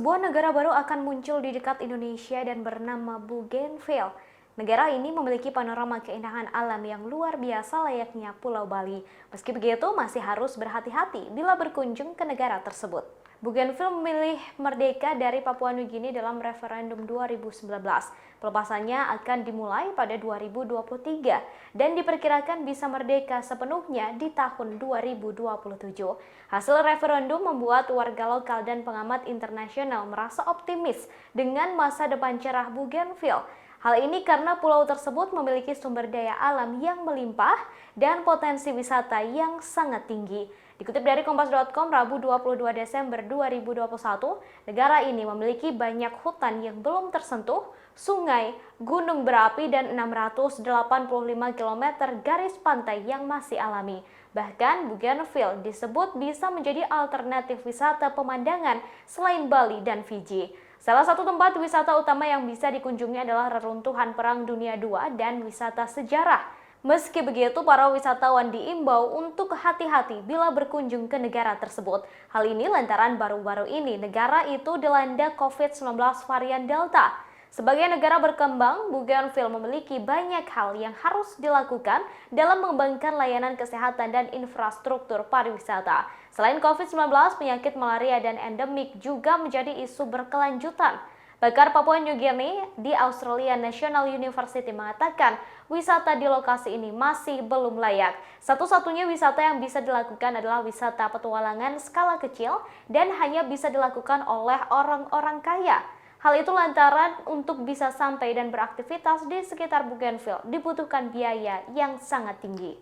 Sebuah negara baru akan muncul di dekat Indonesia dan bernama Bougainville. Negara ini memiliki panorama keindahan alam yang luar biasa layaknya Pulau Bali. Meski begitu, masih harus berhati-hati bila berkunjung ke negara tersebut. Bougainville memilih merdeka dari Papua Nugini dalam referendum 2019. Pelepasannya akan dimulai pada 2023 dan diperkirakan bisa merdeka sepenuhnya di tahun 2027. Hasil referendum membuat warga lokal dan pengamat internasional merasa optimis dengan masa depan cerah Bougainville. Hal ini karena pulau tersebut memiliki sumber daya alam yang melimpah dan potensi wisata yang sangat tinggi. Dikutip dari Kompas.com, Rabu 22 Desember 2021, negara ini memiliki banyak hutan yang belum tersentuh, sungai, gunung berapi, dan 685 km garis pantai yang masih alami. Bahkan Bougainville disebut bisa menjadi alternatif wisata pemandangan selain Bali dan Fiji. Salah satu tempat wisata utama yang bisa dikunjungi adalah reruntuhan Perang Dunia II dan wisata sejarah. Meski begitu, para wisatawan diimbau untuk hati-hati bila berkunjung ke negara tersebut. Hal ini lantaran baru-baru ini negara itu dilanda COVID-19 varian Delta. Sebagai negara berkembang, Bougainville memiliki banyak hal yang harus dilakukan dalam mengembangkan layanan kesehatan dan infrastruktur pariwisata. Selain COVID-19, penyakit malaria dan endemik juga menjadi isu berkelanjutan. Pakar Papua Nugini di Australian National University mengatakan wisata di lokasi ini masih belum layak. Satu-satunya wisata yang bisa dilakukan adalah wisata petualangan skala kecil dan hanya bisa dilakukan oleh orang-orang kaya. Hal itu lantaran untuk bisa sampai dan beraktivitas di sekitar Bougainville dibutuhkan biaya yang sangat tinggi.